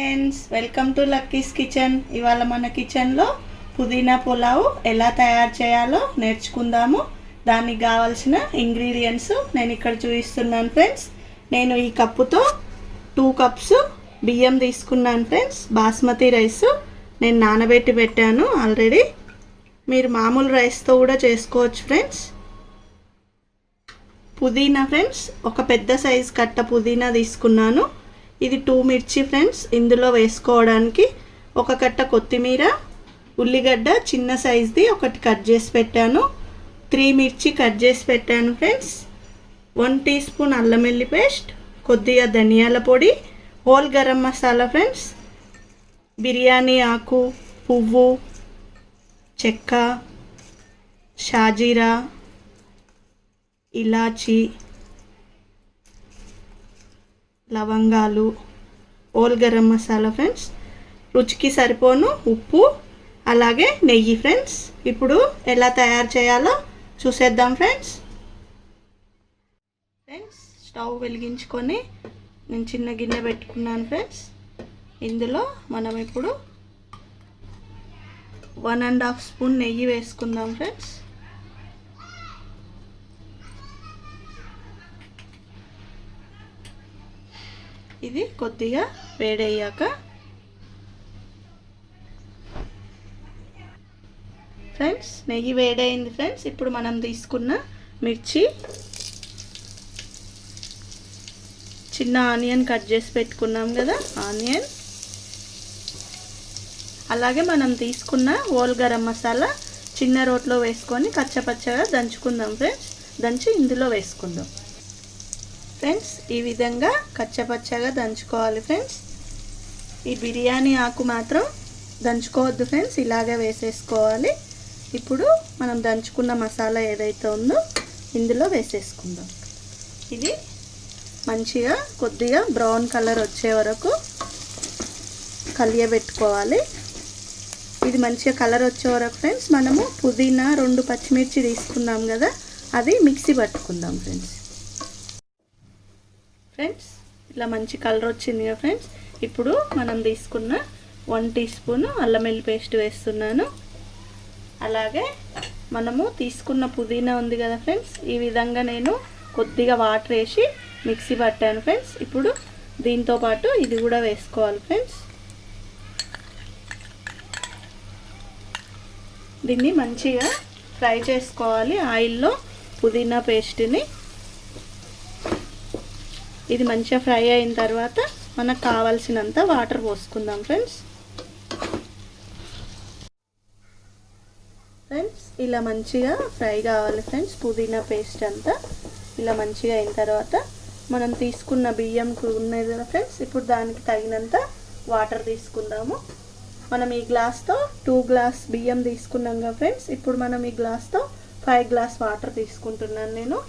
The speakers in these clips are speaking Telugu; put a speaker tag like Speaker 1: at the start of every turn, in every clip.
Speaker 1: Friends, welcome to Lucky's kitchen. ఇవాళ మన కిచెన్లో పుదీనా పులావ్ ఎలా తయారు చేయాలో నేర్చుకుందాము. దానికి కావాల్సిన ఇంగ్రీడియంట్స్ నేను ఇక్కడ చూపిస్తున్నాను ఫ్రెండ్స్. నేను ఈ కప్పుతో 2 కప్స్ బియ్యం తీసుకున్నాను ఫ్రెండ్స్. బాస్మతి రైస్ నేను నానబెట్టి పెట్టాను ఆల్రెడీ. మీరు మామూలు రైస్తో కూడా చేసుకోవచ్చు ఫ్రెండ్స్. పుదీనా ఫ్రెండ్స్, ఒక పెద్ద సైజ్ కట్ట పుదీనా తీసుకున్నాను. ఇది 2 మిర్చి ఫ్రెండ్స్ ఇందులో వేసుకోవడానికి. ఒక కట్ట కొత్తిమీర, ఉల్లిగడ్డ చిన్న సైజ్ది ఒకటి కట్ చేసి పెట్టాను. 3 మిర్చి కట్ చేసి పెట్టాను ఫ్రెండ్స్. 1 టీ స్పూన్ అల్లం వెల్లుల్లి పేస్ట్, కొద్దిగా ధనియాల పొడి, హోల్ గరం మసాలా ఫ్రెండ్స్, బిర్యానీ ఆకు, పువ్వు, చెక్క, షాజీరా, ఇలాచి, లవంగాలు, హోల్ గరం మసాలా ఫ్రెండ్స్, రుచికి సరిపోను ఉప్పు, అలాగే నెయ్యి ఫ్రెండ్స్. ఇప్పుడు ఎలా తయారు చేయాలో చూసేద్దాం ఫ్రెండ్స్. స్టవ్ వెలిగించుకొని నేను చిన్న గిన్నె పెట్టుకున్నాను ఫ్రెండ్స్. ఇందులో మనం ఇప్పుడు 1.5 స్పూన్ నెయ్యి వేసుకుందాం ఫ్రెండ్స్. ఇది కొద్దిగా వేడయ్యాక ఫ్రెండ్స్, నెయ్యి వేడైంది ఫ్రెండ్స్. ఇప్పుడు మనం తీసుకున్న మిర్చి, చిన్న ఆనియన్ కట్ చేసి పెట్టుకున్నాం కదా, ఆనియన్, అలాగే మనం తీసుకున్న హోల్ గరం మసాలా చిన్న రోట్లో వేసుకొని కచ్చపచ్చగా దంచుకుందాం ఫ్రెండ్స్. దంచి ఇందులో వేసుకుందాం ఫ్రెండ్స్. ఈ విధంగా కచ్చపచ్చగా దంచుకోవాలి ఫ్రెండ్స్. ఈ బిర్యానీ ఆకు మాత్రం దంచుకోవద్దు ఫ్రెండ్స్, ఇలాగే వేసేసుకోవాలి. ఇప్పుడు మనం దంచుకున్న మసాలా ఏదైతే ఉందో ఇందులో వేసేసుకుందాం. ఇది మంచిగా కొద్దిగా బ్రౌన్ కలర్ వచ్చే వరకు కలియబెట్టుకోవాలి. ఇది మంచిగా కలర్ వచ్చే వరకు ఫ్రెండ్స్ మనము పుదీనా 2 పచ్చిమిర్చి తీసుకున్నాం కదా, అది మిక్సీ పట్టుకుందాం ఫ్రెండ్స్. ఇలా మంచి కలర్ వచ్చింది కదా ఫ్రెండ్స్. ఇప్పుడు మనం తీసుకున్న 1 టీ స్పూన్ అల్లం వెల్లుల్లి పేస్ట్ వేస్తున్నాను. అలాగే మనము తీసుకున్న పుదీనా ఉంది కదా ఫ్రెండ్స్, ఈ విధంగా నేను కొద్దిగా వాటర్ వేసి మిక్సీ పట్టాను ఫ్రెండ్స్. ఇప్పుడు దీంతో పాటు ఇది కూడా వేసుకోవాలి ఫ్రెండ్స్. దీన్ని మంచిగా ఫ్రై చేసుకోవాలి ఆయిల్లో పుదీనా పేస్ట్ని. ఇది మంచిగా ఫ్రై అయిన తర్వాత మనకు కావాల్సినంత వాటర్ పోసుకుందాం ఫ్రెండ్స్. ఇలా మంచిగా ఫ్రై కావాలి ఫ్రెండ్స్. పుదీనా పేస్ట్ అంతా ఇలా మంచిగా అయిన తర్వాత మనం తీసుకున్న బియ్యం ఉన్నది కదా ఫ్రెండ్స్, ఇప్పుడు దానికి తగినంత వాటర్ తీసుకుందాము. మనం ఈ గ్లాస్తో 2 గ్లాస్ బియ్యం తీసుకున్నాం కదా ఫ్రెండ్స్, ఇప్పుడు మనం ఈ గ్లాస్తో 5 గ్లాస్ వాటర్ తీసుకుంటున్నాను నేను.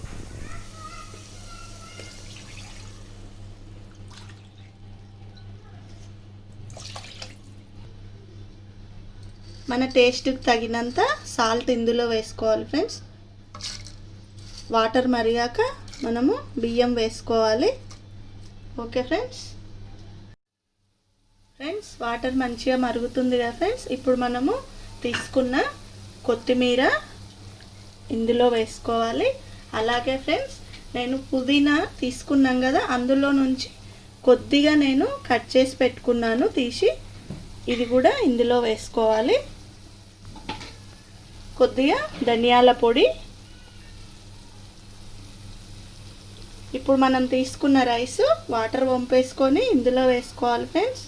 Speaker 1: మన టేస్ట్కి తగినంత సాల్ట్ ఇందులో వేసుకోవాలి ఫ్రెండ్స్. వాటర్ మరిగాక మనము బియ్యం వేసుకోవాలి. Okay friends. వాటర్ మంచిగా మరుగుతుంది కదా ఫ్రెండ్స్, ఇప్పుడు మనము తీసుకున్న కొత్తిమీర ఇందులో వేసుకోవాలి. అలాగే ఫ్రెండ్స్, నేను పుదీనా తీసుకున్నాం కదా, అందులో నుంచి కొద్దిగా నేను కట్ చేసి పెట్టుకున్నాను తీసి, ఇది కూడా ఇందులో వేసుకోవాలి. కొద్దిగా ధనియాల పొడి. ఇప్పుడు మనం తీసుకున్న రైస్ వాటర్ వంపేసుకొని ఇందులో వేసుకోవాలి ఫ్రెండ్స్.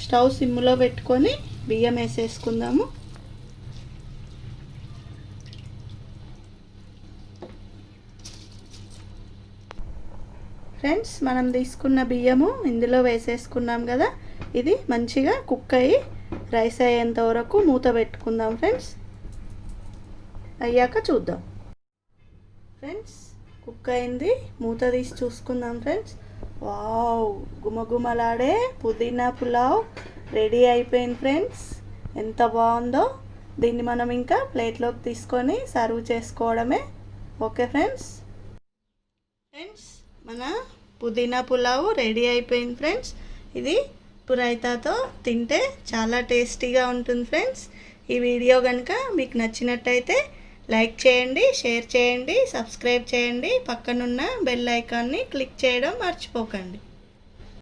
Speaker 1: స్టవ్ సిమ్లో పెట్టుకొని బియ్యం వేసేసుకుందాము. ఫ్రెండ్స్, మనం తీసుకున్న బియ్యము ఇందులో వేసేసుకున్నాం కదా, ఇది మంచిగా కుక్ అయ్యి రైస్ అయ్యేంత వరకు మూత పెట్టుకుందాం ఫ్రెండ్స్. అయ్యాక చూద్దాం ఫ్రెండ్స్. కుక్ అయింది, మూత తీసి చూసుకుందాం ఫ్రెండ్స్. వావ్, గుమగుమలాడే పుదీనా పులావ్ రెడీ అయిపోయింది ఫ్రెండ్స్. ఎంత బాగుందో. దీన్ని మనం ఇంకా ప్లేట్లోకి తీసుకొని సర్వ్ చేసుకోవడమే. Okay friends. మన పుదీనా పులావు రెడీ అయిపోయింది ఫ్రెండ్స్. ఇది రైతాతో తింటే చాలా టేస్టీగా ఉంటుంది ఫ్రెండ్స్. ఈ వీడియో కనుక మీకు నచ్చినట్టయితే లైక్ చేయండి, షేర్ చేయండి, సబ్స్క్రైబ్ చేయండి, పక్కనున్న బెల్ ఐకాన్ని క్లిక్ చేయడం మర్చిపోకండి.